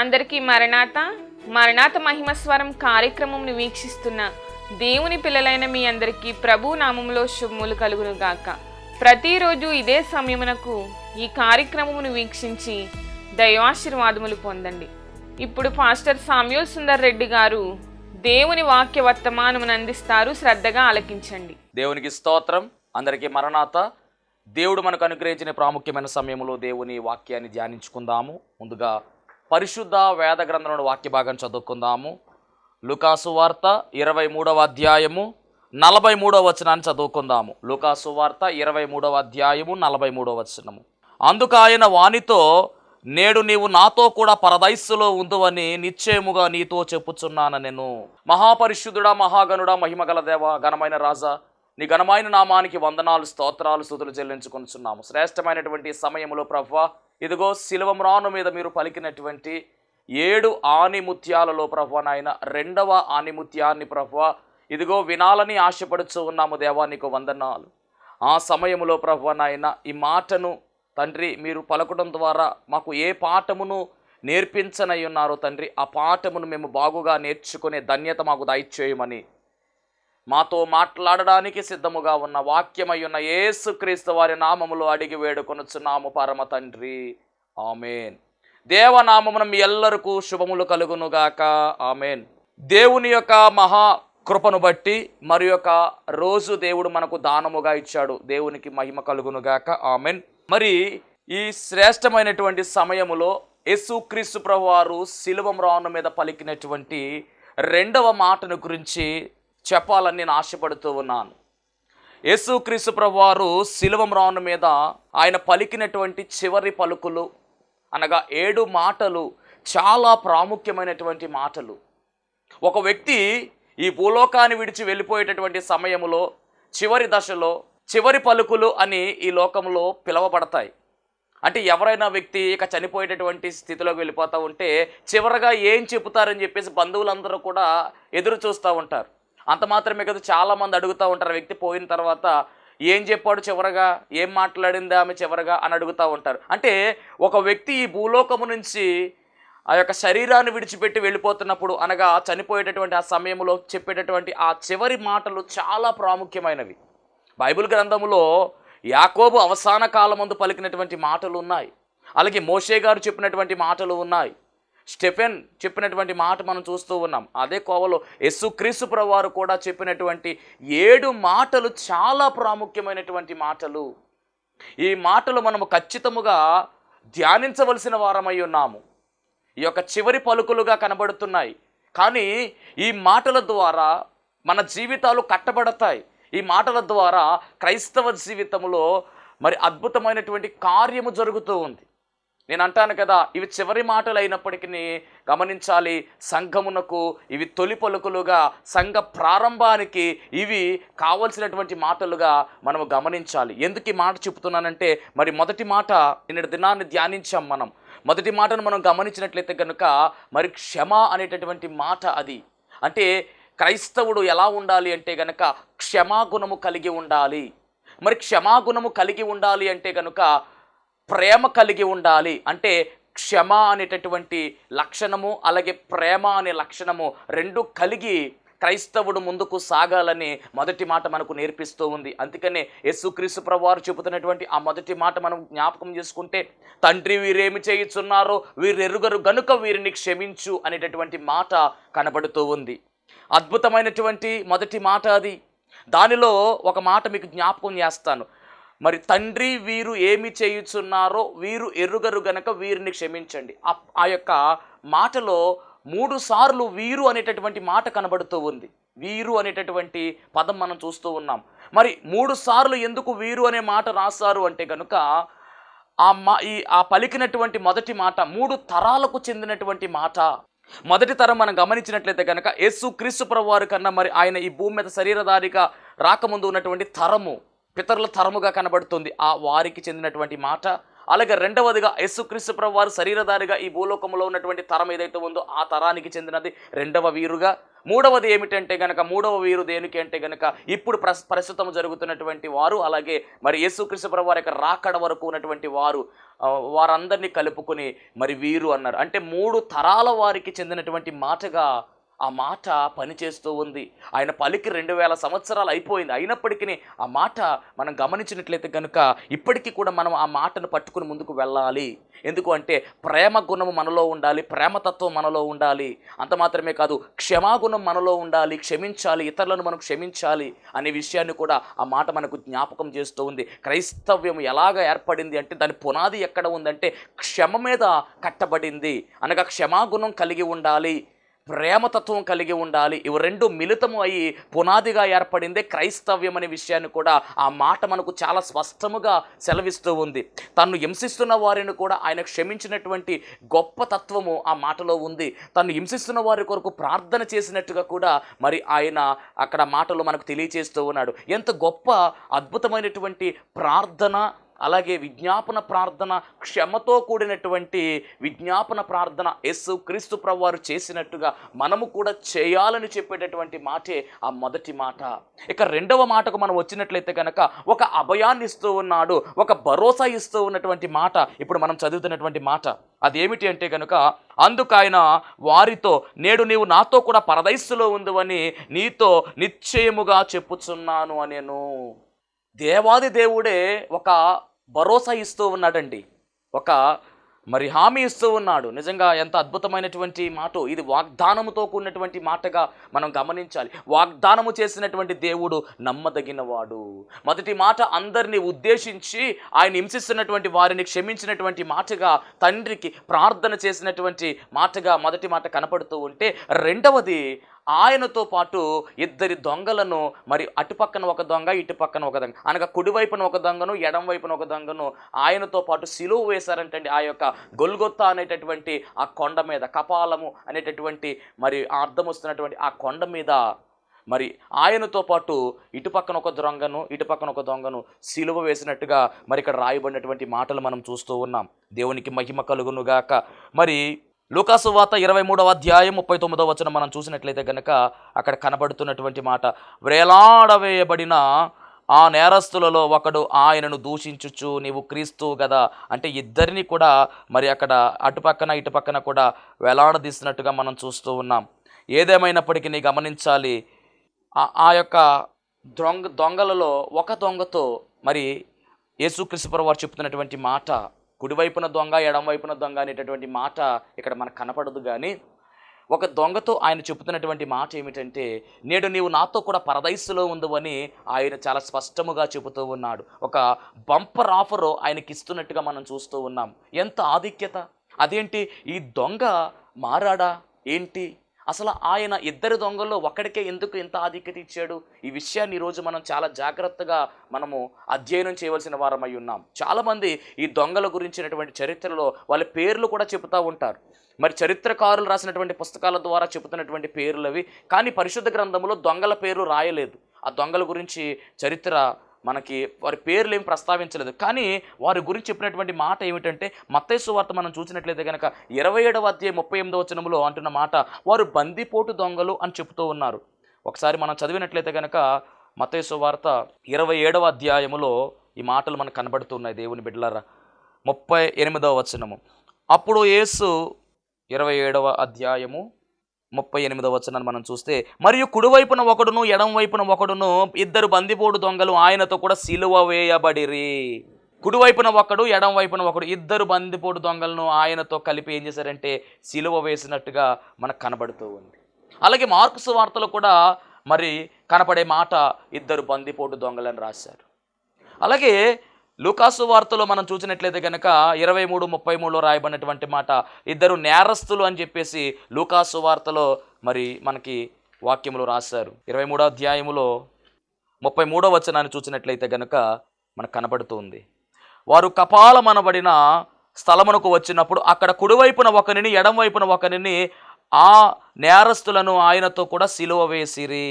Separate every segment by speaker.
Speaker 1: అందరికీ మరణాత మహిమస్వరం కార్యక్రమంను వీక్షిస్తున్న దేవుని పిల్లలైన మీ అందరికీ ప్రభు నామములో శుభములు కలుగును గాక. ప్రతిరోజు ఇదే సమయమునకు ఈ కార్యక్రమమును వీక్షించి దైవాశీర్వాదములు పొందండి. ఇప్పుడు పాస్టర్ సామ్యూల్ సుందర్ రెడ్డి గారు దేవుని వాక్య వర్తమానమును అందిస్తారు. శ్రద్ధగా ఆలకించండి.
Speaker 2: దేవునికి స్తోత్రం. అందరికీ మరణాత. దేవుడు మనకు అనుగ్రహించిన ప్రాముఖ్యమైన సమయంలో దేవుని వాక్యాన్ని ధ్యానించుకుందాము. ముందుగా పరిశుద్ధ వేద గ్రంథంలోని వాక్య భాగం చదువుకుందాము. లూకాసు వార్త 23వ అధ్యాయము 43వ వచనాన్ని చదువుకుందాము. లూకాసు వార్త 23వ అధ్యాయము 43వ వచనము. అందుకు ఆయన వానితో, నేడు నీవు నాతో కూడా పరదైస్సులో ఉందువని నిశ్చయముగా నీతో చెప్పుచున్నాను. నేను మహాపరిశుద్ధుడా, మహాగణుడా, మహిమగల దేవ, ఘనమైన రాజా, నీ ఘనమైన నామానికి వందనాలు, స్తోత్రాలు, స్తుతులు చెల్లించుకొనుచున్నాము. శ్రేష్టమైనటువంటి సమయంలో ప్రభువా, ఇదిగో శిలువ మ్రాను మీద మీరు పలికినటువంటి 7 ఆణిముత్యాలలో ప్రభువా నాయన 2వ ఆణిముత్యాన్ని ప్రభువా ఇదిగో వినాలని ఆశపడుచు ఉన్నాము. దేవా నీకు వందనాలు. ఆ సమయంలో ప్రభువా నాయన ఈ మాటను తండ్రి మీరు పలకడం ద్వారా మాకు ఏ పాఠమును నేర్పించనై ఉన్నారో తండ్రి, ఆ పాఠమును మేము బాగుగా నేర్చుకునే ధన్యత మాకు దయచేయమని మాతో మాట్లాడడానికి సిద్ధముగా ఉన్న వాక్యమై ఉన్న యేసుక్రీస్తు వారి నామములో అడిగి వేడుకొనుచున్నాము పరమ తండ్రి, ఆమెన్. దేవనామమున మీ ఎల్లరికూ శుభములు కలుగునుగాక, ఆమెన్. దేవుని యొక్క మహా కృపను బట్టి మరి యొక్క రోజు దేవుడు మనకు దానముగా ఇచ్చాడు. దేవునికి మహిమ కలుగునుగాక, ఆమెన్. మరి ఈ శ్రేష్టమైనటువంటి సమయములో యేసుక్రీస్తు ప్రభువారు శిలువ మ్రాను మీద పలికినటువంటి 2వ మాటను గురించి చెప్పాలని నేను ఆశపడుతూ ఉన్నాను. యేసుక్రీస్తు ప్రభువారు శిలువ మ్రాను మీద ఆయన పలికినటువంటి చివరి పలుకులు అనగా 7 మాటలు చాలా ప్రాముఖ్యమైనటువంటి మాటలు. ఒక వ్యక్తి ఈ భూలోకాన్ని విడిచి వెళ్ళిపోయేటటువంటి సమయంలో చివరి దశలో చివరి పలుకులు అని ఈ లోకంలో పిలువబడతాయి. అంటే ఎవరైనా వ్యక్తి ఇక చనిపోయేటటువంటి స్థితిలోకి వెళ్ళిపోతూ ఉంటే చివరగా ఏం చెబుతారని చెప్పేసి బంధువులందరూ కూడా ఎదురు చూస్తూ ఉంటారు. అంత మాత్రమే కదా, చాలామంది అడుగుతూ ఉంటారు వ్యక్తి పోయిన తర్వాత ఏం చెప్పాడు చివరగా, ఏం మాట్లాడింది ఆమె చివరగా అని అడుగుతూ ఉంటారు. అంటే ఒక వ్యక్తి ఈ భూలోకము నుంచి ఆ యొక్క శరీరాన్ని విడిచిపెట్టి వెళ్ళిపోతున్నప్పుడు అనగా చనిపోయేటటువంటి ఆ సమయంలో చెప్పేటటువంటి ఆ చివరి మాటలు చాలా ప్రాముఖ్యమైనవి. బైబిల్ గ్రంథములో యాకోబు అవసాన కాలమందు పలికినటువంటి మాటలు ఉన్నాయి. అలాగే మోషే గారు చెప్పినటువంటి మాటలు ఉన్నాయి. స్టెఫెన్ చెప్పినటువంటి మాట మనం చూస్తూ ఉన్నాం. అదే కోవలో యేసుక్రీస్తు ప్రభువారు కూడా చెప్పినటువంటి 7 మాటలు చాలా ప్రాముఖ్యమైనటువంటి మాటలు. ఈ మాటలు మనము ఖచ్చితముగా ధ్యానించవలసిన వారమై ఉన్నాము. ఈ యొక్క చివరి పలుకులుగా కనబడుతున్నాయి, కానీ ఈ మాటల ద్వారా మన జీవితాలు కట్టబడతాయి. ఈ మాటల ద్వారా క్రైస్తవ జీవితంలో మరి అద్భుతమైనటువంటి కార్యము జరుగుతూ ఉంది. నేను అంటాను కదా, ఇవి చివరి మాటలు అయినప్పటికీ గమనించాలి, సంఘమునకు ఇవి తొలి పలుకులుగా, సంఘ ప్రారంభానికి ఇవి కావలసినటువంటి మాటలుగా మనము గమనించాలి. ఎందుకు ఈ మాట చెప్తున్నానంటే, మరి మొదటి మాట నిన్నటి దినాన్ని ధ్యానించాం మనం. మొదటి మాటను మనం గమనించినట్లయితే కనుక మరి క్షమ అనేటటువంటి మాట. అది అంటే క్రైస్తవుడు ఎలా ఉండాలి అంటే గనక క్షమాగుణము కలిగి ఉండాలి. మరి క్షమాగుణము కలిగి ఉండాలి అంటే కనుక ప్రేమ కలిగి ఉండాలి. అంటే క్షమ అనేటటువంటి లక్షణము అలాగే ప్రేమ అనే లక్షణము 2 కలిగి క్రైస్తవుడు ముందుకు సాగాలని మొదటి మాట మనకు నేర్పిస్తూ ఉంది. అందుకనే యేసుక్రీస్తు ప్రభువారు చెబుతున్నటువంటి ఆ మొదటి మాట మనం జ్ఞాపకం చేసుకుంటే, తండ్రి వీరేమి చేయుచున్నారో వీరెరుగరు గనుక వీరిని క్షమించు అనేటటువంటి మాట కనబడుతూ ఉంది. అద్భుతమైనటువంటి మొదటి మాట అది. దానిలో ఒక మాట మీకు జ్ఞాపకం చేస్తాను. మరి తండ్రి వీరు ఏమి చేయుచున్నారో వీరు ఎరుగరు గనక వీరిని క్షమించండి. ఆ యొక్క మాటలో 3 సార్లు వీరు అనేటటువంటి మాట కనబడుతూ ఉంది. వీరు అనేటటువంటి పదం మనం చూస్తూ ఉన్నాం. మరి 3 సార్లు ఎందుకు వీరు అనే మాట రాశారు అంటే కనుక ఆ పలికినటువంటి మొదటి మాట 3 తరాలకు చెందినటువంటి మాట. మొదటి తరం మనం గమనించినట్లయితే కనుక యేసుక్రీస్తు ప్రభువారి కన్నా మరి ఆయన ఈ భూమి మీద శరీరధారిగా రాకముందు ఉన్నటువంటి తరము పితరుల తరముగా కనబడుతుంది. ఆ వారికి చెందినటువంటి మాట. అలాగే రెండవదిగా యేసుక్రీస్తు ప్రభువారు శరీరధారిగా ఈ భూలోకంలో ఉన్నటువంటి తరం ఏదైతే ఉందో ఆ తరానికి చెందినది 2వ వీరుగా. మూడవది ఏమిటంటే గనక, మూడవ వీరు దేనికి అంటే గనక ఇప్పుడు ప్రస్తుతం జరుగుతున్నటువంటి వారు, అలాగే మరి యేసుక్రీస్తు ప్రభువు వారి యొక్క రాకడ వరకు ఉన్నటువంటి వారు, వారందరినీ కలుపుకొని మరి వీరు అన్నారు. అంటే 3 తరాల వారికి చెందినటువంటి మాటగా ఆ మాట పనిచేస్తూ ఉంది. ఆయన పలికి 2000 సంవత్సరాలు అయిపోయింది. అయినప్పటికీ ఆ మాట మనం గమనించినట్లయితే కనుక ఇప్పటికీ కూడా మనం ఆ మాటను పట్టుకుని ముందుకు వెళ్ళాలి. ఎందుకు అంటే ప్రేమ గుణము మనలో ఉండాలి, ప్రేమతత్వం మనలో ఉండాలి. అంత మాత్రమే కాదు, క్షమాగుణం మనలో ఉండాలి, క్షమించాలి, ఇతరులను మనం క్షమించాలి అనే విషయాన్ని కూడా ఆ మాట మనకు జ్ఞాపకం చేస్తూ ఉంది. క్రైస్తవ్యం ఎలాగ ఏర్పడింది అంటే దాని పునాది ఎక్కడ ఉందంటే క్షమ మీద కట్టబడింది. అనగా క్షమాగుణం కలిగి ఉండాలి, ప్రేమతత్వం కలిగి ఉండాలి. ఇవి 2 మిళితము అయ్యి పునాదిగా ఏర్పడిందే క్రైస్తవ్యం అనే విషయాన్ని కూడా ఆ మాట మనకు చాలా స్పష్టముగా సెలవిస్తూ ఉంది. తను హింసిస్తున్న వారిని కూడా ఆయన క్షమించినటువంటి గొప్ప తత్వము ఆ మాటలో ఉంది. తను హింసిస్తున్న వారి కొరకు ప్రార్థన చేసినట్టుగా కూడా మరి ఆయన అక్కడ మాటలో మనకు తెలియచేస్తూ ఉన్నాడు. ఎంత గొప్ప అద్భుతమైనటువంటి ప్రార్థన, అలాగే విజ్ఞాపన ప్రార్థన, క్షమతో కూడినటువంటి విజ్ఞాపన ప్రార్థన యేసుక్రీస్తు ప్రభువారు చేసినట్టుగా మనము కూడా చేయాలని చెప్పేటటువంటి మాటే ఆ మొదటి మాట. ఇక రెండవ మాటకు మనం వచ్చినట్లయితే కనుక ఒక అభయాన్ని ఇస్తూ ఉన్నాడు, ఒక భరోసా ఇస్తూ ఉన్నటువంటి మాట ఇప్పుడు మనం చదువుతున్నటువంటి మాట. అదేమిటి అంటే కనుక, అందుకు ఆయన వారితో, నేడు నీవు నాతో కూడా పరదైస్సులో ఉందువని నీతో నిశ్చయముగా చెప్పుచున్నాను అనేను. దేవాది దేవుడే ఒక భరోసా ఇస్తూ ఉన్నాడండి, ఒక మరి హామీ ఇస్తూ ఉన్నాడు. నిజంగా ఎంత అద్భుతమైనటువంటి మాట ఇది. వాగ్దానముతో కూడినటువంటి మాటగా మనం గమనించాలి. వాగ్దానము చేసినటువంటి దేవుడు నమ్మదగినవాడు. మొదటి మాట అందరినీ ఉద్దేశించి ఆయన హింసిస్తున్నటువంటి వారిని క్షమించినటువంటి మాటగా, తండ్రికి ప్రార్థన చేసినటువంటి మాటగా మొదటి మాట కనపడుతూ ఉంటే, రెండవది ఆయనతో పాటు 2 దొంగలను, మరి అటుపక్కన ఒక దొంగ, ఇటు పక్కన ఒక దొంగ, అనగా కుడివైపున ఒక దొంగను, ఎడం వైపున ఒక దొంగను ఆయనతో పాటు సిలువ వేశారంటండి. ఆ యొక్క గొల్గొత్తా అనేటటువంటి ఆ కొండ మీద, కపాలము అనేటటువంటి మరి అర్థం వస్తున్నటువంటి ఆ కొండ మీద మరి ఆయనతో పాటు ఇటుపక్కన ఒక దొంగను, ఇటుపక్కన ఒక దొంగను సిలువ వేసినట్టుగా మరి ఇక్కడ రాయబడినటువంటి మాటలు మనం చూస్తూ ఉన్నాం. దేవునికి మహిమ కలుగునుగాక. మరి లూకాసు వార్త 23వ అధ్యాయం 39వ వచనం మనం చూసినట్లయితే కనుక అక్కడ కనబడుతున్నటువంటి మాట, వేలాడవేయబడిన ఆ నేరస్తులలో ఒకడు ఆయనను దూషించుచు నీవు క్రీస్తు గదా అంటే ఇద్దరిని కూడా మరి అక్కడ అటుపక్కన ఇటుపక్కన కూడా వేలాడదీసినట్టుగా మనం చూస్తూ ఉన్నాం. ఏదేమైనప్పటికీ గమనించాలి, ఆ యొక్క దొంగలలో ఒక దొంగతో మరి యేసుక్రీస్తు ప్రభువు వారు చెప్తున్నటువంటి మాట, కుడివైపున దొంగ, ఎడం వైపున దొంగ అనేటటువంటి మాట ఇక్కడ మనకు కనపడదు. కానీ ఒక దొంగతో ఆయన చెబుతున్నటువంటి మాట ఏమిటంటే, నేడు నీవు నాతో కూడా పరదైస్సులో ఉందని ఆయన చాలా స్పష్టముగా చెబుతూ ఉన్నాడు. ఒక బంపర్ ఆఫరు ఆయనకి ఇస్తున్నట్టుగా మనం చూస్తూ ఉన్నాం. ఎంత ఆధిక్యత! అదేంటి, ఈ దొంగ మారాడా ఏంటి? అసలు ఆయన 2 దొంగల్లో ఒకడికే ఎందుకు ఇంత ఆధిక్యత ఇచ్చాడు? ఈ విషయాన్ని ఈరోజు మనం చాలా జాగ్రత్తగా మనము అధ్యయనం చేయవలసిన వారమై ఉన్నాం. చాలామంది ఈ దొంగల గురించినటువంటి చరిత్రలో వాళ్ళ పేర్లు కూడా చెబుతూ ఉంటారు. మరి చరిత్రకారులు రాసినటువంటి పుస్తకాల ద్వారా చెబుతున్నటువంటి పేర్లు అవి. కానీ పరిశుద్ధ గ్రంథంలో దొంగల పేర్లు రాయలేదు. ఆ దొంగల గురించి చరిత్ర మనకి వారి పేర్లు ఏమి ప్రస్తావించలేదు. కానీ వారి గురించి చెప్పినటువంటి మాట ఏమిటంటే, మత్తయి సువార్త మనం చూసినట్లయితే కనుక 27వ అధ్యాయం 38వ వచనంలో అంటున్న మాట, వారు బందిపోటు దొంగలు అని చెప్తూ ఉన్నారు. ఒకసారి మనం చదివినట్లయితే కనుక మత్తయి సువార్త 27వ అధ్యాయములో ఈ మాటలు మనకు కనబడుతున్నాయి. దేవుని బిడ్డలారా, 38వ వచనము, అప్పుడు యేసు 27వ అధ్యాయము 38వ వచనాన్ని మనం చూస్తే, మరియు కుడివైపున ఒకడును ఎడం వైపున ఒకడును 2 బందిపోటు దొంగలు ఆయనతో కూడా సిలువ వేయబడిరి. కుడివైపున ఒకడు, ఎడం వైపున ఒకడు, 2 బందిపోటు దొంగలను ఆయనతో కలిపి ఏం చేశారంటే సిలువ వేసినట్టుగా మనకు కనబడుతూ ఉంది. అలాగే మార్కు సువార్తలో కూడా మరి కనపడే మాట 2 బందిపోటు దొంగలని రాశారు. అలాగే లూకాసు వార్తలో మనం చూసినట్లయితే కనుక 23:33లో రాయబడినటువంటి మాట, 2 నేరస్తులు అని చెప్పేసి లూకాసు వార్తలో మరి మనకి వాక్యములు రాశారు. 23వ అధ్యాయములో 33వ వచనాన్ని చూసినట్లయితే కనుక మనకు కనబడుతుంది, వారు కపాలమనబడిన స్థలమునకు వచ్చినప్పుడు అక్కడ కుడివైపున ఒకరిని, ఎడం వైపున ఒకరిని, ఆ నేరస్తులను ఆయనతో కూడా సిలువ వేసిరి.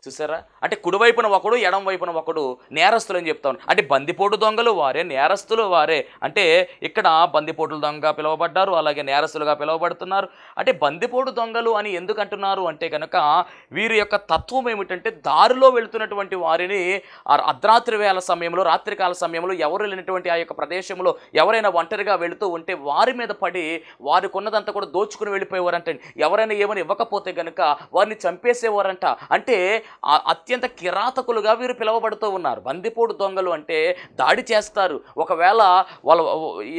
Speaker 2: చూసారా, అంటే కుడివైపున ఒకడు ఎడం వైపున ఒకడు నేరస్తులు అని చెప్తాను. అంటే బందిపోటు దొంగలు వారే, నేరస్తులు వారే. అంటే ఇక్కడ బందిపోటుల దొంగ పిలువబడ్డారు, అలాగే నేరస్తులుగా పిలువబడుతున్నారు. అంటే బందిపోటు దొంగలు అని ఎందుకు అంటున్నారు అంటే కనుక వీరి యొక్క తత్వం ఏమిటంటే దారిలో వెళుతున్నటువంటి వారిని అర్ధరాత్రి వేళ సమయంలో, రాత్రికాల సమయంలో ఎవరు లేనటువంటి ఆ యొక్క ప్రదేశంలో ఎవరైనా ఒంటరిగా వెళుతూ ఉంటే వారి మీద పడి వారికి ఉన్నదంతా కూడా దోచుకుని వెళ్ళిపోయేవారంట. ఎవరైనా ఏమని ఇవ్వకపోతే కనుక వారిని చంపేసేవారంట. అంటే అత్యంత కిరాతకులుగా వీరు పిలువబడుతూ ఉన్నారు. బందిపోటు దొంగలు అంటే దాడి చేస్తారు, ఒకవేళ వాళ్ళు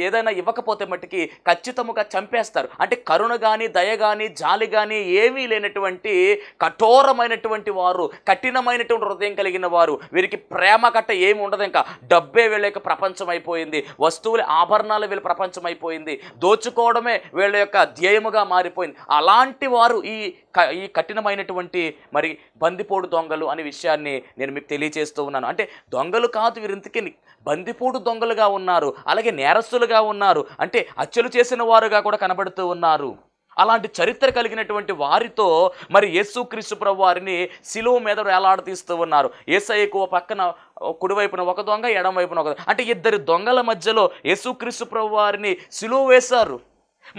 Speaker 2: ఏదైనా ఇవ్వకపోతే మట్టుకి ఖచ్చితముగా చంపేస్తారు. అంటే కరుణ కానీ, దయ కానీ, జాలి కానీ ఏమీ లేనటువంటి కఠోరమైనటువంటి వారు, కఠినమైనటువంటి హృదయం కలిగిన వారు. వీరికి ప్రేమ కట్ట ఏమి ఉండదు. ఇంకా డబ్బే వీళ్ళ యొక్క ప్రపంచం అయిపోయింది, వస్తువులు ఆభరణాలు వీళ్ళ ప్రపంచం అయిపోయింది, దోచుకోవడమే వీళ్ళ యొక్క ధ్యేయముగా మారిపోయింది. అలాంటి వారు ఈ కఠినమైనటువంటి మరి బందిపోటు దొంగలు అనే విషయాన్ని నేను మీకు తెలియజేస్తూ ఉన్నాను. అంటే దొంగలు కాదు వీరు, ఇంతకీ బందిపోటు దొంగలుగా ఉన్నారు, అలాగే నేరస్తులుగా ఉన్నారు, అంటే హత్యలు చేసిన వారుగా కూడా కనబడుతూ ఉన్నారు. అలాంటి చరిత్ర కలిగినటువంటి వారితో మరి యేసుక్రీస్తు ప్రభు వారిని శిలువ మీద వేలాడదీస్తూ ఉన్నారు. యేసయ్యకు పక్కన కుడివైపున ఒక దొంగ, ఎడం వైపున ఒక దొంగ. అంటే ఇద్దరు దొంగల మధ్యలో యేసుక్రీస్తు ప్రభు వారిని శిలువ వేశారు.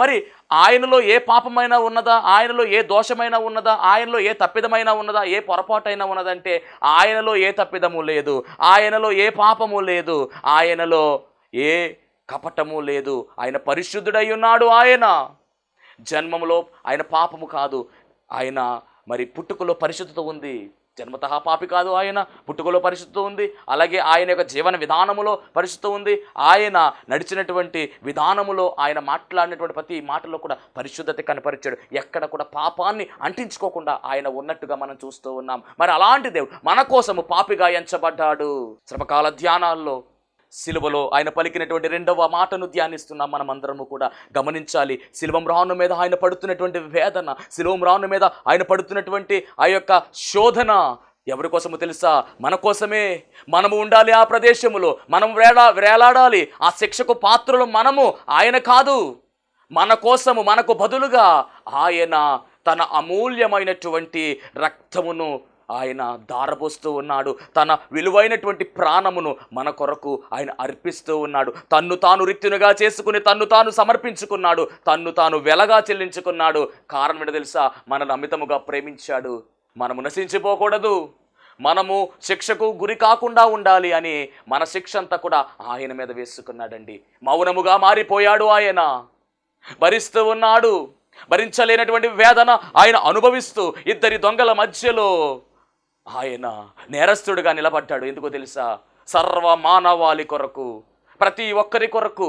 Speaker 2: మరి ఆయనలో ఏ పాపమైనా ఉన్నదా, ఆయనలో ఏ దోషమైనా ఉన్నదా, ఆయనలో ఏ తప్పిదమైనా ఉన్నదా, ఏ పొరపాటైనా ఉన్నదంటే ఆయనలో ఏ తప్పిదము లేదు, ఆయనలో ఏ పాపము లేదు, ఆయనలో ఏ కపటము లేదు. ఆయన పరిశుద్ధుడై ఉన్నాడు. ఆయన జన్మములో ఆయన పాపము కాదు, ఆయన మరి పుట్టుకలో పరిశుద్ధత ఉంది. జన్మతః పాపి కాదు ఆయన, పుట్టుకలో పరిశుద్ధత ఉంది. అలాగే ఆయన యొక్క జీవన విధానములో పరిశుద్ధత ఉంది. ఆయన నడిచినటువంటి విధానములో, ఆయన మాట్లాడినటువంటి ప్రతి మాటలో కూడా పరిశుద్ధత కనపరిచాడు. ఎక్కడ కూడా పాపాన్ని అంటించుకోకుండా ఆయన ఉన్నట్టుగా మనం చూస్తూ ఉన్నాం. మరి అలాంటి దేవుడు మన కోసము పాపిగా ఎంచబడ్డాడు. శ్రమకాల ధ్యానాల్లో సిలువలో ఆయన పలికినటువంటి రెండవ మాటను ధ్యానిస్తున్నాం. మనం అందరము కూడా గమనించాలి. సిలువం రాను మీద ఆయన పడుతున్నటువంటి వేదన, సిలువం రాను మీద ఆయన పడుతున్నటువంటి ఆ యొక్క శోధన ఎవరి కోసమో తెలుసా? మన కోసమే. మనము ఉండాలి ఆ ప్రదేశములో, మనం వేలాడాలి. ఆ శిక్షకు పాత్రలు మనము, ఆయన కాదు. మన కోసము, మనకు బదులుగా ఆయన తన అమూల్యమైనటువంటి రక్తమును ఆయన ధారపోస్తూ ఉన్నాడు. తన విలువైనటువంటి ప్రాణమును మన కొరకు ఆయన అర్పిస్తూ ఉన్నాడు. తన్ను తాను రిక్తునిగా చేసుకుని తన్ను తాను సమర్పించుకున్నాడు, తన్ను తాను వెలగా చెల్లించుకున్నాడు. కారణం ఏంటో తెలుసా? మనల్ని అమితముగా ప్రేమించాడు. మనము నశించిపోకూడదు, మనము శిక్షకు గురి కాకుండా ఉండాలి అని మన శిక్ష అంతా కూడా ఆయన మీద వేసుకున్నాడండి. మౌనముగా మారిపోయాడు. ఆయన భరిస్తూ ఉన్నాడు. భరించలేనటువంటి వేదన ఆయన అనుభవిస్తూ ఇద్దరి దొంగల మధ్యలో ఆయన నేరస్తుడిగా నిలబడ్డాడు. ఎందుకో తెలుసా? సర్వ మానవాళి కొరకు, ప్రతి ఒక్కరి కొరకు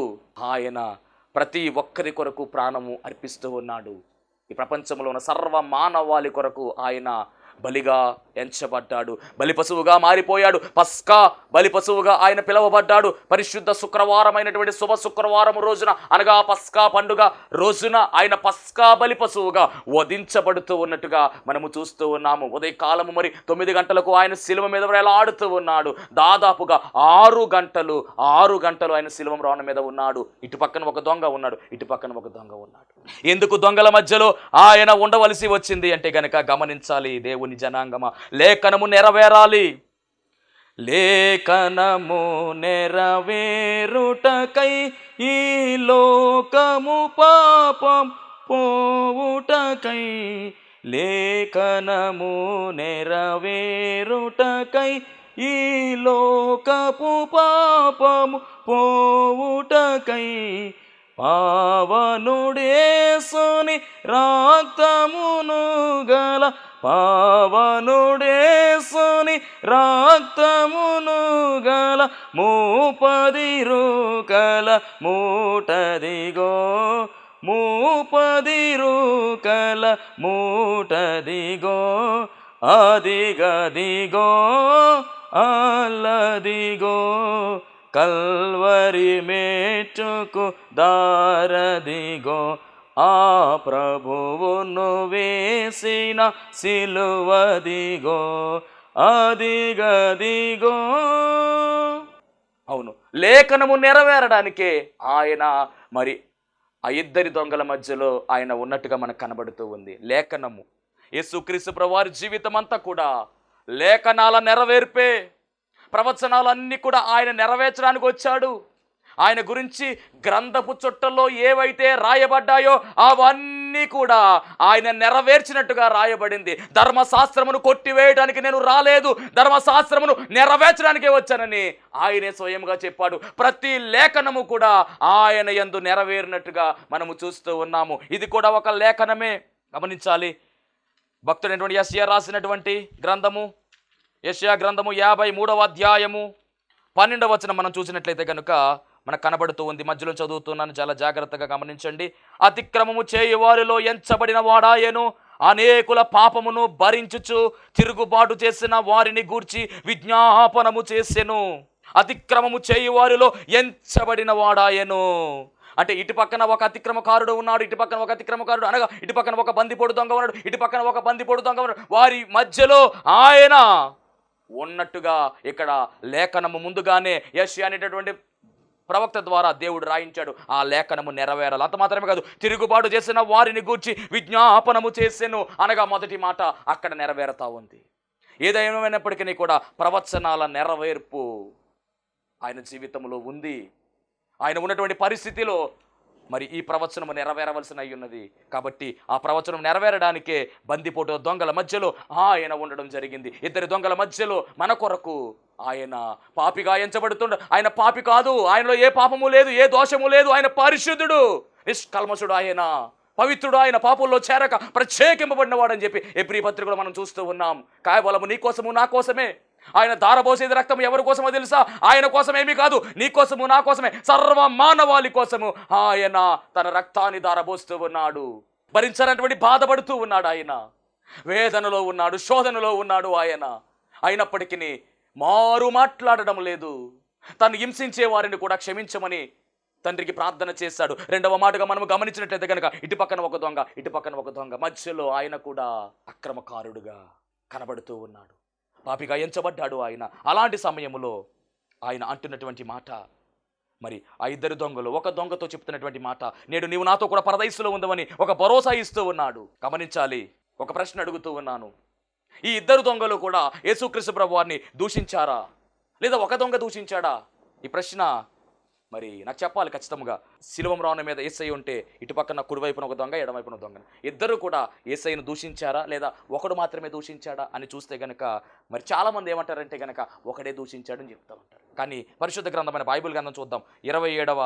Speaker 2: ఆయన ప్రతి ఒక్కరి కొరకు ప్రాణము అర్పిస్తూ ఉన్నాడు. ఈ ప్రపంచంలో ఉన్న సర్వ మానవాళి కొరకు ఆయన బలిగా ఎంచబడ్డాడు, బలి పశువుగా మారిపోయాడు. పస్కా బలి పశువుగా ఆయన పిలువబడ్డాడు. పరిశుద్ధ శుక్రవారమైనటువంటి శుభ శుక్రవారం రోజున, అనగా పస్కా పండుగ రోజున ఆయన పస్కా బలి పశువుగా వధించబడుతూ ఉన్నట్టుగా మనము చూస్తూ ఉన్నాము. ఉదయకాలము మరి 9 గంటలకు ఆయన శిలువ మీద వేలాడుతూ ఉన్నాడు. దాదాపుగా 6 గంటలు ఆయన శిలువ రాను మీద ఉన్నాడు. ఇటు పక్కన ఒక దొంగ ఉన్నాడు, ఇటు పక్కన ఒక దొంగ ఉన్నాడు. ఎందుకు దొంగల మధ్యలో ఆయన ఉండవలసి వచ్చింది అంటే గనక గమనించాలి దేవుని జనాంగమా, లేఖనము నెరవేరాలి. లేఖనము నెరవేరుటకై ఈ లోకము పాపం పోవుటకై, లేఖనము నెరవేరుటకై ఈ లోకపు పాపము పోవుటకై, పావనుడేసుని రక్తమును గల, పావనుడేసుని రక్తమును గల మూపదిరుకల మూటదిగో, మూపదిరుకల మూటదిగో, అదిగదిగో అల్లదిగో, కల్వరి మేటుకు దారదిగో, ఆ ప్రభువును వేసిన సిలువదిగో, అదిగదిగో. అవును, లేఖనము నెరవేరడానికే ఆయన మరి ఆ ఇద్దరి దొంగల మధ్యలో ఆయన ఉన్నట్టుగా మనకు కనబడుతూ ఉంది. లేఖనము యేసుక్రీస్తు ప్రభువారి జీవితం అంతా కూడా లేఖనాల నెరవేర్పే. ప్రవచనాలన్నీ కూడా ఆయన నెరవేర్చడానికి వచ్చాడు. ఆయన గురించి గ్రంథపు చుట్టల్లో ఏవైతే రాయబడ్డాయో అవన్నీ కూడా ఆయన నెరవేర్చినట్టుగా రాయబడింది. ధర్మశాస్త్రమును కొట్టివేయడానికి నేను రాలేదు, ధర్మశాస్త్రమును నెరవేర్చడానికే వచ్చానని ఆయనే స్వయంగా చెప్పాడు. ప్రతి లేఖనము కూడా ఆయన యందు నెరవేరినట్టుగా మనము చూస్తూ ఉన్నాము. ఇది కూడా ఒక లేఖనమే. గమనించాలి. భక్తుడైనటువంటి యెషయా రాసినటువంటి గ్రంథము, యెషయా గ్రంథము 53వ అధ్యాయము 12వ వచనం మనం చూసినట్లయితే కనుక మనకు కనబడుతూ ఉంది. మధ్యలో చదువుతున్నాను, చాలా జాగ్రత్తగా గమనించండి. అతిక్రమము చేయువారిలో ఎంచబడిన వాడాయను, అనేకుల పాపమును భరించుచు తిరుగుబాటు చేసిన వారిని గూర్చి విజ్ఞాపనము చేసెను. అతిక్రమము చేయువారిలో ఎంచబడిన వాడాయను అంటే ఇటు పక్కన ఒక అతిక్రమకారుడు ఉన్నాడు, ఇటు పక్కన ఒక అతిక్రమకారుడు అనగా ఇటు పక్కన ఒక బందిపోడు దొంగ ఉన్నాడు, ఇటు పక్కన ఒక బందిపోడు దొంగ ఉన్నాడు. వారి మధ్యలో ఆయన ఉన్నట్టుగా ఇక్కడ లేఖనము ముందుగానే యెషయా అనేటటువంటి ప్రవక్త ద్వారా దేవుడు రాయించాడు. ఆ లేఖనము నెరవేరాలి. అంత మాత్రమే కాదు, తిరుగుబాటు చేసిన వారిని గూర్చి విజ్ఞాపనము చేసెను అనగా మొదటి మాట అక్కడ నెరవేరుతా ఉంది. ఏదైనప్పటికీ కూడా ప్రవచనాల నెరవేర్పు ఆయన జీవితంలో ఉంది. ఆయన ఉన్నటువంటి పరిస్థితిలో మరి ఈ ప్రవచనము నెరవేరవలసిన అయి ఉన్నది. కాబట్టి ఆ ప్రవచనం నెరవేరడానికే బందిపోటు దొంగల మధ్యలో ఆయన ఉండడం జరిగింది. ఇద్దరి దొంగల మధ్యలో మన కొరకు ఆయన పాపిగా ఎంచబడుతుండ. ఆయన పాపి కాదు, ఆయనలో ఏ పాపము లేదు, ఏ దోషము లేదు. ఆయన పరిశుద్ధుడు, నిష్కల్మషుడు, ఆయన పవిత్రుడు, ఆయన పాపుల్లో చేరక ప్రత్యేకింపబడిన వాడని చెప్పి ఎబ్రీ పత్రికలో మనం చూస్తూ ఉన్నాం. కాయబలము నీ కోసము నా కోసమే. ఆయన ధారపోసేది రక్తం ఎవరి కోసమో తెలుసా? ఆయన కోసమేమీ కాదు, నీ కోసము నా కోసమే, సర్వ మానవాళి కోసము ఆయన తన రక్తాన్ని ధారపోస్తూ ఉన్నాడు. భరించినటువంటి బాధపడుతూ ఉన్నాడు, ఆయన వేదనలో ఉన్నాడు, శోధనలో ఉన్నాడు. ఆయన అయినప్పటికీ మారు మాట్లాడడం లేదు. తను హింసించే వారిని కూడా క్షమించమని తండ్రికి ప్రార్థన చేశాడు. రెండవ మాటగా మనం గమనించినట్లయితే కనుక ఇటు పక్కన ఒక దొంగ, ఇటు పక్కన ఒక దొంగ, మధ్యలో ఆయన కూడా అక్రమకారుడుగా కనబడుతూ ఉన్నాడు. పాపిగా ఎంచబడ్డాడు ఆయన. అలాంటి సమయంలో ఆయన అంటున్నటువంటి మాట, మరి ఆ ఇద్దరు దొంగలు ఒక దొంగతో చెప్తున్నటువంటి మాట, నేడు నీవు నాతో కూడా పరదైసులో ఉందవని ఒక భరోసా ఇస్తూ ఉన్నాడు. గమనించాలి. ఒక ప్రశ్న అడుగుతూ ఉన్నాను, ఈ ఇద్దరు దొంగలు కూడా యేసుక్రీస్తు ప్రభువారిని దూషించారా, లేదా ఒక దొంగ దూషించాడా? ఈ ప్రశ్న మరి నాకు చెప్పాలి ఖచ్చితంగా. శిలువ మ్రాను మీద యేసయ్య ఉంటే ఇటు పక్కన కుడివైపున ఒక దొంగ, ఎడమవైపున దొంగ, ఇద్దరు కూడా యేసయ్యను దూషించారా, లేదా ఒకడు మాత్రమే దూషించాడా అని చూస్తే గనక మరి చాలామంది ఏమంటారంటే గనక ఒకడే దూషించాడని చెప్తూ ఉంటారు. కానీ పరిశుద్ధ గ్రంథమైన బైబిల్ గ్రంథం చూద్దాం. 27వ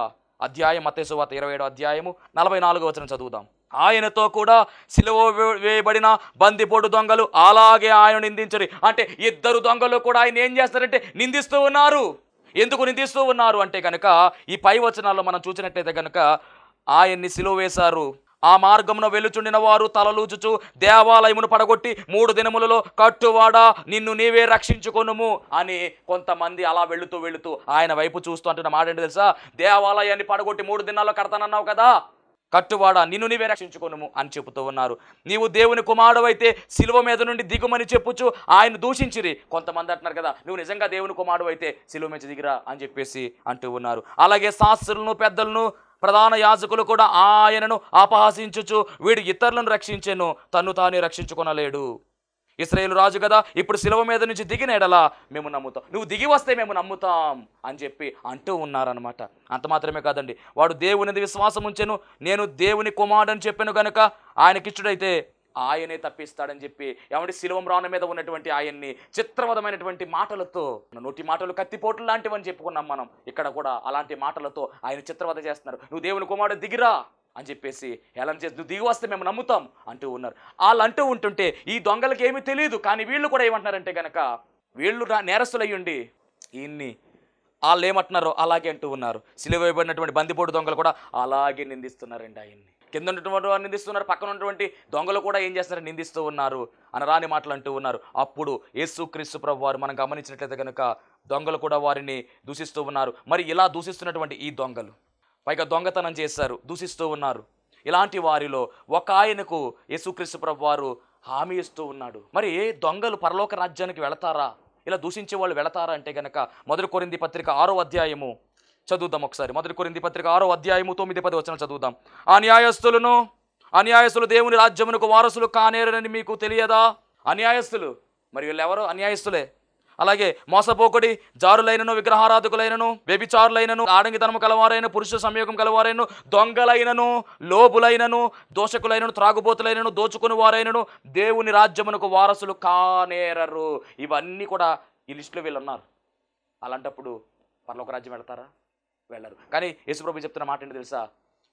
Speaker 2: అధ్యాయం, మత్తయి సువార్త 27వ అధ్యాయము 44వ వచనం చదువుదాం. ఆయనతో కూడా సిలువ వేయబడిన బందిపోటు దొంగలు అలాగే ఆయన నిందించరు. అంటే ఇద్దరు దొంగలు కూడా ఆయన ఏం చేస్తారంటే నిందిస్తూ ఉన్నారు. ఎందుకు నిందిస్తూ ఉన్నారు అంటే కనుక ఈ పై వచనాల్లో మనం చూసినట్లయితే కనుక ఆయన్ని సిలువ వేశారు. ఆ మార్గమున వెలుచుండిన వారు తలలూచుచు దేవాలయమును పడగొట్టి 3 దినములలో కట్టువాడా నిన్ను నీవే రక్షించుకొనుము అని కొంతమంది అలా వెళుతూ ఆయన వైపు చూస్తూ అంటున్న మాట ఏంటి తెలుసా? దేవాలయాన్ని పడగొట్టి 3 దినాల్లో కడతానన్నావు కదా, కట్టువాడా నిన్ను నీవే రక్షించుకొనుము అని చెబుతూ ఉన్నారు. నీవు దేవుని కుమారుడవైతే సిలువ మీద నుండి దిగుమని చెప్పుచు ఆయన దూషించిరి. కొంతమంది అంటున్నారు కదా, నువ్వు నిజంగా దేవుని కుమారుడు అయితే సిలువ మీద దిగిరా అని చెప్పేసి అంటూ ఉన్నారు. అలాగే శాస్త్రులను, పెద్దలను, ప్రధాన యాజకులు కూడా ఆయనను అపహాసించుచు వీడు ఇతరులను రక్షించెను, తన్ను తానే రక్షించుకొనలేడు. ఇశ్రాయేలు రాజు కదా, ఇప్పుడు సిలువ మీద నుంచి దిగిన ఎడలా మేము నమ్ముతాం, నువ్వు దిగి వస్తే మేము నమ్ముతాం అని చెప్పి అంటూ ఉన్నారనమాట. అంత మాత్రమే కాదండి, వాడు దేవుని విశ్వాసం ఉంచెను, నేను దేవుని కుమారుడని చెప్పాను కనుక ఆయనకిచ్చుడైతే ఆయనే తప్పిస్తాడని చెప్పి ఏమంటే సిలువ మ్రాను మీద ఉన్నటువంటి ఆయన్ని చిత్రవదమైనటువంటి మాటలతో, నోటి మాటలు కత్తిపోట్లు లాంటివని చెప్పుకున్నాం మనం. ఇక్కడ కూడా అలాంటి మాటలతో ఆయన చిత్రవద చేస్తున్నారు. నువ్వు దేవుని కుమారుడు దిగిరా అని చెప్పేసి ఎలా చేసి నువ్వు దిగి వస్తే మేము నమ్ముతాం అంటూ ఉన్నారు. వాళ్ళు అంటూ ఉంటుంటే ఈ దొంగలకి ఏమీ తెలియదు. కానీ వీళ్ళు కూడా ఏమంటున్నారంటే కనుక వీళ్ళు నేరస్తులయ్యుండి ఈయన్ని వాళ్ళు ఏమంటున్నారో అలాగే అంటూ ఉన్నారు. సిలువ వేయబడినటువంటి బందిపోటు దొంగలు కూడా అలాగే నిందిస్తున్నారండి ఆయన్ని. కింద ఉన్నటువంటి వారు నిందిస్తున్నారు, పక్కన ఉన్నటువంటి దొంగలు కూడా ఏం చేస్తున్నారు, నిందిస్తూ ఉన్నారు, అనరాని మాటలు అంటూ ఉన్నారు. అప్పుడు యేసుక్రీస్తు ప్రభు వారు మనం గమనించినట్లయితే కనుక దొంగలు కూడా వారిని దూషిస్తూ ఉన్నారు. మరి ఇలా దూషిస్తున్నటువంటి ఈ దొంగలు పైగా దొంగతనం చేశారు, దూషిస్తూ ఉన్నారు. ఇలాంటి వారిలో ఒక ఆయనకు యేసుక్రీస్తు ప్రభు వారు హామీ ఇస్తూ ఉన్నాడు. మరి దొంగలు పరలోక రాజ్యానికి వెళతారా, ఇలా దూషించే వాళ్ళు వెళతారా అంటే కనుక 1 కొరింథీ పత్రిక 6వ అధ్యాయము చదువుదాం ఒకసారి. 1 కొరింథీ పత్రిక 6వ అధ్యాయము 9-10 వచనాలు చదువుదాం. అన్యాయస్తులు దేవుని రాజ్యమునకు వారసులు కానేరని మీకు తెలియదా? అన్యాయస్తులు మరి వీళ్ళు ఎవరు? అన్యాయస్తులే. అలాగే మోసపోకుడి, జారులైనను, విగ్రహారాధకులైనను, వ్యభిచారులైనను, ఆడంగితనము కలవారైన, పురుష సంయోగం కలవారైనను, దొంగలైనను, లోబులైనను, దోషకులైనను, త్రాగుబోతులైనను, దోచుకుని వారైనను దేవుని రాజ్యమునకు వారసులు కానేరరు. ఇవన్నీ కూడా ఈ లిస్టులో వీళ్ళు ఉన్నారు. అలాంటప్పుడు పరలోక రాజ్యం వెళ్తారా? వెళ్ళరు. కానీ యేసుప్రభు చెప్తున్న మాట ఏంటి తెలుసా?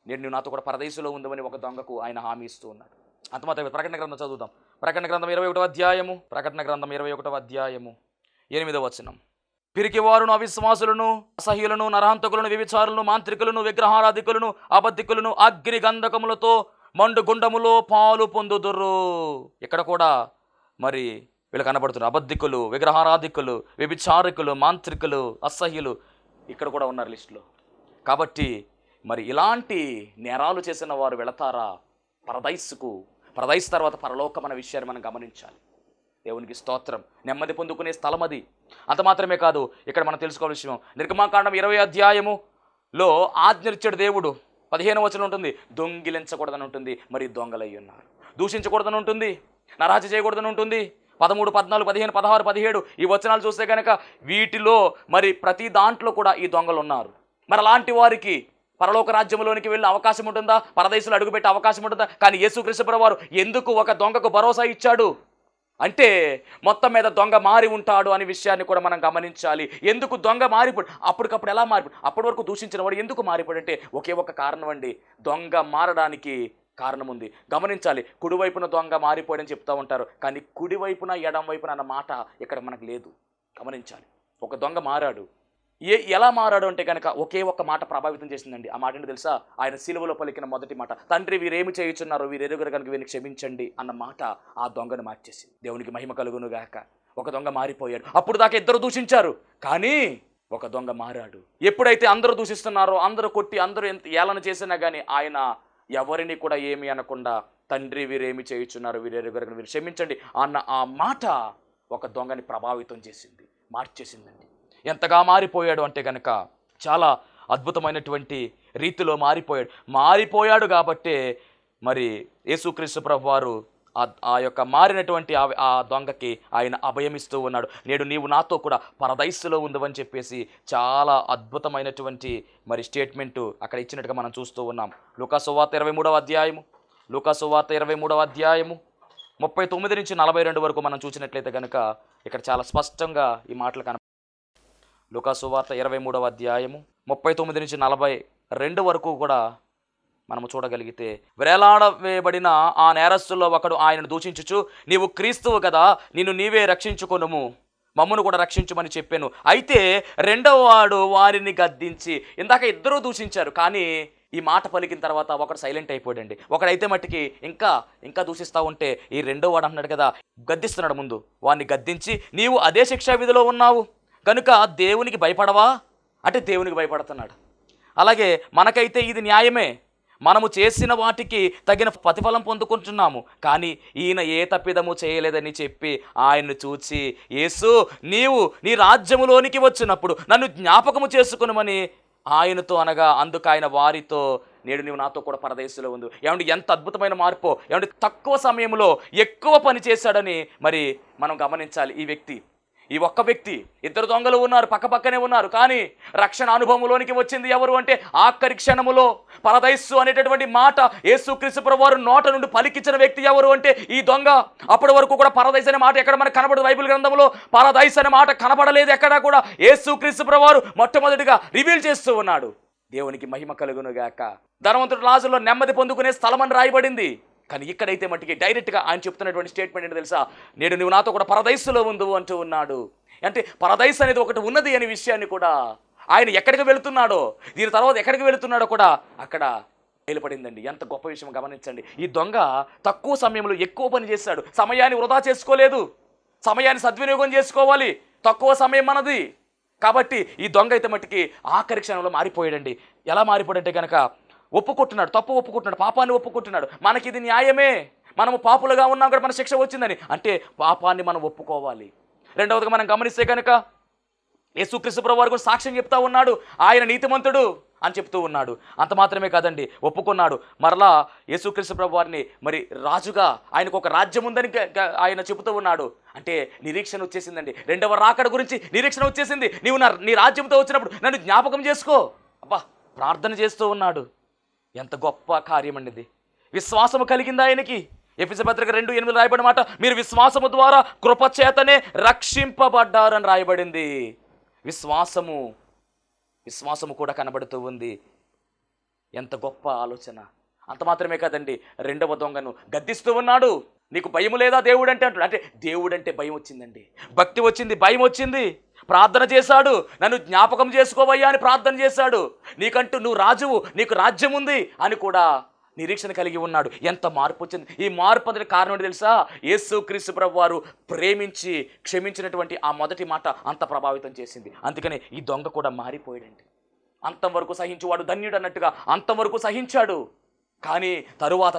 Speaker 2: నువ్వు నాతో కూడా పరదేశంలో ఉందని ఒక దొంగకు ఆయన హామీ ఇస్తూ ఉన్నాడు. అంతమాత్రమే. ప్రకటన గ్రంథం చదువుదాం. ప్రకటన గ్రంథం 21వ అధ్యాయము. ప్రకటన గ్రంథం 21వ అధ్యాయము 8వ వచనం. పిరికివారును, అవిశ్వాసులను, అసహ్యులను, నరహంతకులను, వ్యభిచారులను, మాంత్రికులను, విగ్రహారాధికులను, అబద్ధికులను అగ్ని గంధకములతో మండు గుండములో పాలు పొందుదురు. ఇక్కడ కూడా మరి వీళ్ళు కనబడుతున్నారు. అబద్ధికులు, విగ్రహారాధికులు, వ్యభిచారికులు, మాంత్రికులు, అసహ్యులు ఇక్కడ కూడా ఉన్నారు లిస్టులో. కాబట్టి మరి ఇలాంటి నేరాలు చేసిన వారు వెళతారా పరదైస్సుకు? పరదైస్ తర్వాత పరలోకం అనే విషయాన్ని మనం గమనించాలి. దేవునికి స్తోత్రం. నెమ్మది పొందుకునే స్థలం అది. అంత మాత్రమే కాదు, ఇక్కడ మనం తెలుసుకోవాల్సిన విషయం, నిర్గమాకాండం 20వ అధ్యాయములో ఆజ్ఞించాడు దేవుడు. 15వ వచనం ఉంటుంది, దొంగిలించకూడదని ఉంటుంది. మరి దొంగలై ఉన్నారు. దూషించకూడదని ఉంటుంది, నరహత్య చేయకూడదని ఉంటుంది. 13, 14, 15, 16, 17 ఈ వచనాలు చూస్తే కనుక వీటిలో మరి ప్రతి దాంట్లో కూడా ఈ దొంగలు ఉన్నారు. మరి అలాంటి వారికి పరలోక రాజ్యంలోనికి వెళ్ళే అవకాశం ఉంటుందా? పరదేశంలో అడుగుపెట్టే అవకాశం ఉంటుందా? కానీ యేసుక్రీస్తు ప్రభువు వారు ఎందుకు ఒక దొంగకు భరోసా ఇచ్చాడు అంటే మొత్తం మీద దొంగ మారి ఉంటాడు అనే విషయాన్ని కూడా మనం గమనించాలి. ఎందుకు దొంగ మారిపోడు? అప్పటికప్పుడు ఎలా మారిపోడు? అప్పటి వరకు దూషించిన వాడు ఎందుకు మారిపోడంటే ఒకే ఒక కారణం అండి. దొంగ మారడానికి కారణం ఉంది. గమనించాలి. కుడివైపున దొంగ మారిపోయాడని చెప్తూ ఉంటారు, కానీ కుడివైపున ఎడం వైపున అన్న మాట ఇక్కడ మనకు లేదు. గమనించాలి. ఒక దొంగ మారాడు. ఎలా మారాడు అంటే కనుక ఒకే ఒక్క మాట ప్రభావితం చేసిందండి. ఆ మాట ఏంటో తెలుసా? ఆయన సిలువలో పలికిన మొదటి మాట, తండ్రి వీరేమి చేయుచున్నారో వీరెరుగురు కనుక వీరిని క్షమించండి అన్న మాట ఆ దొంగను మార్చేసి. దేవునికి మహిమ కలుగును గాక. ఒక దొంగ మారిపోయాడు. అప్పుడు దాకా ఇద్దరు దూషించారు, కానీ ఒక దొంగ మారాడు. ఎప్పుడైతే అందరూ దూషిస్తున్నారో, అందరూ కొట్టి, అందరూ ఎంత ఏలన చేసినా కానీ ఆయన ఎవరిని కూడా ఏమి అనకుండా తండ్రి వీరేమి చేయుచున్నారు వీరెరుగురు కనుక వీరిని క్షమించండి అన్న ఆ మాట ఒక దొంగని ప్రభావితం చేసింది, మార్చేసిందండి. ఎంతగా మారిపోయాడు అంటే కనుక చాలా అద్భుతమైనటువంటి రీతిలో మారిపోయాడు కాబట్టే మరి యేసుక్రీస్తు ప్రభు వారు ఆ యొక్క మారినటువంటి ఆ దొంగకి ఆయన అభయమిస్తూ ఉన్నాడు. నేడు నీవు నాతో కూడా పరదైస్సులో ఉందని చెప్పేసి చాలా అద్భుతమైనటువంటి మరి స్టేట్మెంటు అక్కడ ఇచ్చినట్టుగా మనం చూస్తూ ఉన్నాం. లూకాసు సువార్త 23వ అధ్యాయము, లూకాసు సువార్త 23వ అధ్యాయము 39 నుంచి 42 వరకు మనం చూసినట్లయితే కనుక ఇక్కడ చాలా స్పష్టంగా ఈ మాటలు కనపడతాయి. లూకాసు సువార్త 23వ అధ్యాయము 39 నుంచి 42 వరకు కూడా మనము చూడగలిగితే, వేలాడవేయబడిన ఆ నేరస్తుల్లో ఒకడు ఆయనను దూషించుచు, నీవు క్రీస్తువు కదా, నిన్ను నీవే రక్షించుకొనుము, మమ్మను కూడా రక్షించుమని చెప్పాను. అయితే రెండవ వాడు వారిని గద్దించి, ఇందాక ఇద్దరూ దూషించారు, కానీ ఈ మాట పలికిన తర్వాత ఒకడు సైలెంట్ అయిపోయాడండి. ఒకడైతే మట్టికి ఇంకా దూషిస్తూ ఉంటే ఈ రెండో వాడు అంటున్నాడు కదా, గద్దిస్తున్నాడు ముందు. వాడిని గద్దించి, నీవు అదే శిక్షా విధిలో ఉన్నావు కనుక దేవునికి భయపడవా అంటే దేవునికి భయపడుతున్నాడు. అలాగే మనకైతే ఇది న్యాయమే, మనము చేసిన వాటికి తగిన ప్రతిఫలం పొందుకుంటున్నాము, కానీ ఈయన ఏ తప్పిదము చేయలేదని చెప్పి ఆయన్ను చూచి, యేసు నీవు నీ రాజ్యములోనికి వచ్చినప్పుడు నన్ను జ్ఞాపకము చేసుకునమని ఆయనతో అనగా, అందుకు ఆయన వారితో, నేడు నీవు నాతో కూడా పరదేశంలో ఉంది. ఏమంటే ఎంత అద్భుతమైన మార్పు! ఏమంటే తక్కువ సమయంలో ఎక్కువ పని చేశాడని మరి మనం గమనించాలి. ఈ ఒక్క వ్యక్తి, ఇద్దరు దొంగలు ఉన్నారు, పక్కనే ఉన్నారు, కానీ రక్షణ అనుభవంలోనికి వచ్చింది ఎవరు అంటే ఆఖరి క్షణములో పరదైస్సు అనేటటువంటి మాట యేసుక్రీస్తు ప్రభువారు నోట నుండి పలికించిన వ్యక్తి ఎవరు అంటే ఈ దొంగ. అప్పటి వరకు కూడా పరదైస్ అనే మాట ఎక్కడ మనకు కనబడదు. బైబిల్ గ్రంథంలో పరదైస్ అనే మాట కనబడలేదు ఎక్కడా కూడా. యేసుక్రీస్తు ప్రభువారు మొట్టమొదటిగా రివీల్ చేస్తూ ఉన్నాడు. దేవునికి మహిమ కలుగును గాక. ధనవంతుడు లాజరులో నెమ్మది పొందుకునే స్థలం అని రాయబడింది, కానీ ఇక్కడైతే మట్టికి డైరెక్ట్గా ఆయన చెప్తున్నటువంటి స్టేట్మెంట్ ఏంటో తెలుసా? నేడు నువ్వు నాతో కూడా పరదైస్సులో ఉండు అంటూ ఉన్నాడు. అంటే పరదైస్ అనేది ఒకటి ఉన్నది అనే విషయాన్ని కూడా ఆయన ఎక్కడికి వెళుతున్నాడో, దీని తర్వాత ఎక్కడికి వెళుతున్నాడో కూడా అక్కడ బయలుపడిందండి. ఎంత గొప్ప విషయం గమనించండి. ఈ దొంగ తక్కువ సమయంలో ఎక్కువ పని చేశాడు. సమయాన్ని వృధా చేసుకోలేదు, సమయాన్ని సద్వినియోగం చేసుకోవాలి. తక్కువ సమయం మనది కాబట్టి ఈ దొంగ అయితే మట్టికి ఆఖరి క్షణంలో మారిపోయాడండి. ఎలా మారిపోయాడంటే కనుక ఒప్పుకుంటున్నాడు, తప్పు ఒప్పుకుంటున్నాడు, పాపాన్ని ఒప్పుకుంటున్నాడు. మనకి ఇది న్యాయమే, మనము పాపులుగా ఉన్నాం కూడా మన శిక్ష వచ్చిందని, అంటే పాపాన్ని మనం ఒప్పుకోవాలి. రెండవదిగా మనం గమనిస్తే కనుక యేసుక్రీస్తు ప్రభువు వారు కూడా సాక్ష్యం చెప్తా ఉన్నాడు. ఆయన నీతిమంతుడు, అని చెప్తూ ఉన్నాడు. అంత మాత్రమే కాదండి, ఒప్పుకున్నాడు. మరలా యేసుక్రీస్తు ప్రభు వారిని మరి రాజుగా, ఆయనకు ఒక రాజ్యం ఉందని ఆయన చెబుతూ ఉన్నాడు. అంటే నిరీక్షణ వచ్చేసిందండి. రెండవ రాకడ గురించి నిరీక్షణ వచ్చేసింది. నీవు నీ రాజ్యంతో వచ్చినప్పుడు నన్ను జ్ఞాపకం చేసుకో. అబ్బా, ప్రార్థన చేస్తూ ఉన్నాడు. ఎంత గొప్ప కార్యం అండి ఇది. విశ్వాసము కలిగింది ఆయనకి. ఎఫెసీ పత్రిక 2:8 రాయబడిన మాట, మీరు విశ్వాసము ద్వారా కృపచేతనే రక్షింపబడ్డారని రాయబడింది. విశ్వాసము కూడా కనబడుతూ ఉంది. ఎంత గొప్ప ఆలోచన. అంత మాత్రమే కాదండి, రెండవ దొంగను గద్దిస్తూ ఉన్నాడు. నీకు భయము లేదా దేవుడు అంటే అంటాడు. అంటే దేవుడు అంటే భయం వచ్చిందండి, భక్తి వచ్చింది, భయం వచ్చింది. ప్రార్థన చేశాడు, నన్ను జ్ఞాపకం చేసుకోవయ్యా అని ప్రార్థన చేశాడు. నీకంటూ నువ్వు రాజువు, నీకు రాజ్యం ఉంది అని కూడా నిరీక్షణ కలిగి ఉన్నాడు. ఎంత మార్పు వచ్చింది. ఈ మార్పు అందుకు కారణం ఏంటి తెలుసా? యేసుక్రీస్తు ప్రభు వారు ప్రేమించి క్షమించినటువంటి ఆ మొదటి మాట అంత ప్రభావితం చేసింది. అందుకనే ఈ దొంగ కూడా మారిపోయాడండి. అంతవరకు సహించువాడు ధన్యుడు అన్నట్టుగా అంతవరకు సహించాడు. కానీ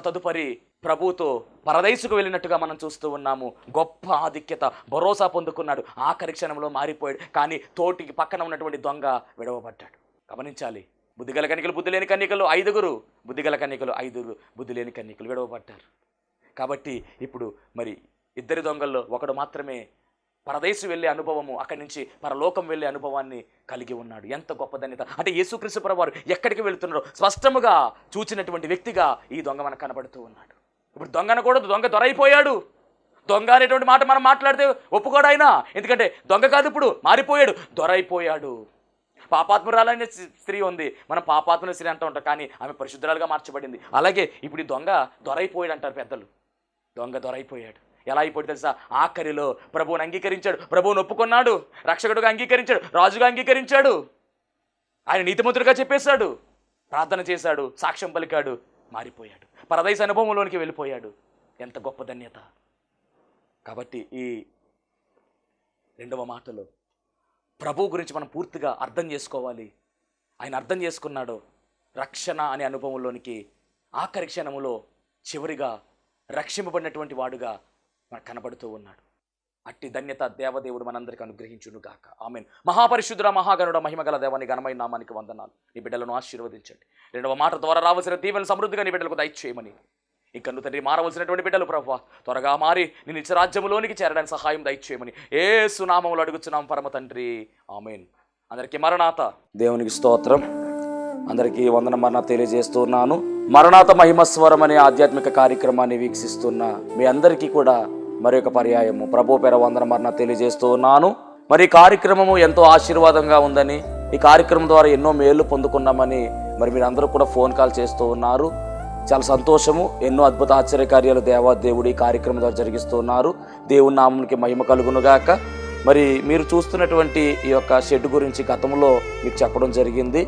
Speaker 2: తదుపరి ప్రభువుతో పరదైసుకు వెళ్ళినట్టుగా మనం చూస్తూ ఉన్నాము. గొప్ప ఆధిక్యత, భరోసా పొందుకున్నాడు. ఆఖరి క్షణంలో మారిపోయాడు. కానీ తోటికి పక్కన ఉన్నటువంటి దొంగ విడవబడ్డాడు. గమనించాలి. బుద్ధిగల కన్యకలు, బుద్ధి లేని కన్యకలు 5, బుద్ధిగల కన్యకలు 5, బుద్ధి లేని కన్యకలు విడవబడ్డారు. కాబట్టి ఇప్పుడు మరి ఇద్దరి దొంగల్లో ఒకడు మాత్రమే పరదేశు వెళ్ళే అనుభవము, అక్కడి నుంచి పరలోకం వెళ్ళే అనుభవాన్ని కలిగి ఉన్నాడు. ఎంత గొప్ప ధన్యత. అంటే యేసుక్రీస్తు ప్రభువు వారు ఎక్కడికి వెళుతున్నారో స్పష్టముగా చూచినటువంటి వ్యక్తిగా ఈ దొంగ మనకు కనబడుతూ ఉన్నాడు. ఇప్పుడు దొంగ అనకూడదు, దొంగ దొరైపోయాడు. దొంగ అనేటువంటి మాట మనం మాట్లాడితే ఒప్పుకోడు ఆయన. ఎందుకంటే దొంగ కాదు, ఇప్పుడు మారిపోయాడు, దొరైపోయాడు. పాపాత్మురాలైన స్త్రీ ఉంది, మనం పాపాత్మ స్త్రీ అంటూ ఉంటాం, కానీ ఆమె పరిశుద్ధురాలుగా మార్చబడింది. అలాగే ఇప్పుడు ఈ దొంగ దొరైపోయాడు అంటారు పెద్దలు. దొంగ దొరైపోయాడు. ఎలా అయిపోయాడు తెలుసా? ఆఖరిలో ప్రభువుని అంగీకరించాడు, ప్రభువుని ఒప్పుకున్నాడు, రక్షకుడుగా అంగీకరించాడు, రాజుగా అంగీకరించాడు, ఆయన నీతిమంతుడిగా చెప్పేశాడు, ప్రార్థన చేశాడు, సాక్ష్యం పలికాడు, మారిపోయాడు, పరదైస అనుభవంలోనికి వెళ్ళిపోయాడు. ఎంత గొప్ప ధన్యత. కాబట్టి ఈ రెండవ మాటలో ప్రభువు గురించి మనం పూర్తిగా అర్థం చేసుకోవాలి. ఆయన అర్థం చేసుకున్నాడు. రక్షణ అనే అనుభవంలోనికి ఆఖరి క్షణములో చివరిగా రక్షింపబడినటువంటి వాడుగా మనకు కనబడుతూ ఉన్నాడు. అట్టి ధన్యత దేవదేవుడు మనందరికీ అనుగ్రహించును గాక. ఆమేన్. మహాపరిశుద్ధుడ, మహాగణుడ, మహిమగల దేవాని ఘనమైన నామానికి వందనాలు. నీ బిడ్డలను ఆశీర్వదించండి. రెండవ మాట ద్వారా రావాల్సిన దీవెన సమృద్ధిగా నీ బిడ్డలకు దయచేయమని, ఇంకా తండ్రి మారవలసినటువంటి బిడ్డలు ప్రభువా త్వరగా మారి నీ నిత్య రాజ్యములోనికి చేరడానికి సహాయం దయచేయమని యేసు నామములో అడుగుచున్నాం పరమ తండ్రి. ఆమేన్. అందరికీ మరణాత. దేవునికి స్తోత్రం. అందరికీ వందన మరణాత తెలియజేస్తున్నాను. మరణాత మహిమస్వరం అనే ఆధ్యాత్మిక కార్యక్రమాన్ని వీక్షిస్తున్న మీ అందరికీ కూడా మరొక పర్యాయము ప్రభు పేర వందన మరణాత తెలియజేస్తూ ఉన్నాను. మరి ఈ కార్యక్రమము ఎంతో ఆశీర్వాదంగా ఉందని, ఈ కార్యక్రమం ద్వారా ఎన్నో మేళ్లు పొందుకున్నామని మరి మీరు అందరూ కూడా ఫోన్ కాల్ చేస్తూ ఉన్నారు. చాలా సంతోషము. ఎన్నో అద్భుత ఆశ్చర్యకార్యాలు దేవాదేవుడు ఈ కార్యక్రమం ద్వారా జరిగిస్తున్నారు. దేవుని నామమునికి మహిమ కలుగునుగాక. మరి మీరు చూస్తున్నటువంటి ఈ యొక్క షెడ్ గురించి గతంలో మీకు చెప్పడం జరిగింది.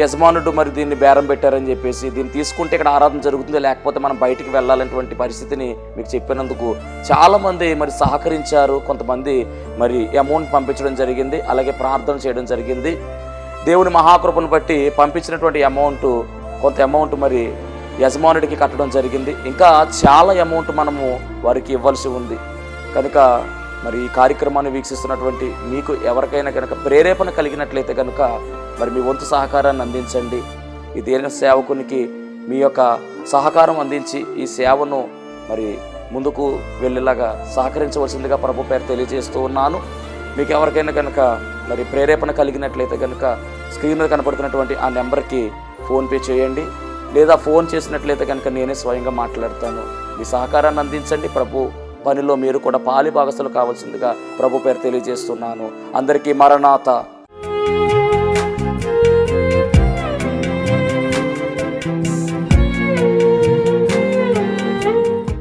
Speaker 2: యజమానుడు మరి దీన్ని బేరం పెట్టారని చెప్పేసి, దీన్ని తీసుకుంటే ఇక్కడ ఆరాధన జరుగుతుంది, లేకపోతే మనం బయటికి వెళ్ళాలనేటువంటి పరిస్థితిని మీకు చెప్పినందుకు చాలామంది మరి సహకరించారు. కొంతమంది మరి అమౌంట్ పంపించడం జరిగింది, అలాగే ప్రార్థన చేయడం జరిగింది. దేవుని మహాకృపను బట్టి పంపించినటువంటి కొంత అమౌంట్ మరి యజమానుడికి కట్టడం జరిగింది. ఇంకా చాలా అమౌంట్ మనము వారికి ఇవ్వాల్సి ఉంది. కనుక మరి ఈ కార్యక్రమాన్ని వీక్షిస్తున్నటువంటి మీకు ఎవరికైనా కనుక ప్రేరేపణ కలిగినట్లయితే కనుక మరి మీ వంతు సహకారాన్ని అందించండి. ఈ దేని సేవకునికి మీ యొక్క సహకారం అందించి ఈ సేవను మరి ముందుకు వెళ్ళేలాగా సహకరించవలసిందిగా ప్రభు పేరు తెలియజేస్తూ ఉన్నాను. మీకు ఎవరికైనా కనుక మరి ప్రేరేపణ కలిగినట్లయితే కనుక స్క్రీన్ మీద కనపడుతున్నటువంటి ఆ నెంబర్కి ఫోన్పే చేయండి, లేదా ఫోన్ చేసినట్లయితే కనుక నేనే స్వయంగా మాట్లాడతాను. మీ సహకారాన్ని అందించండి. ప్రభు పనిలో మీరు కూడా పాలి భాగస్తులు కావాల్సిందిగా ప్రభు పేరు తెలియజేస్తున్నాను. అందరికీ మరణాత.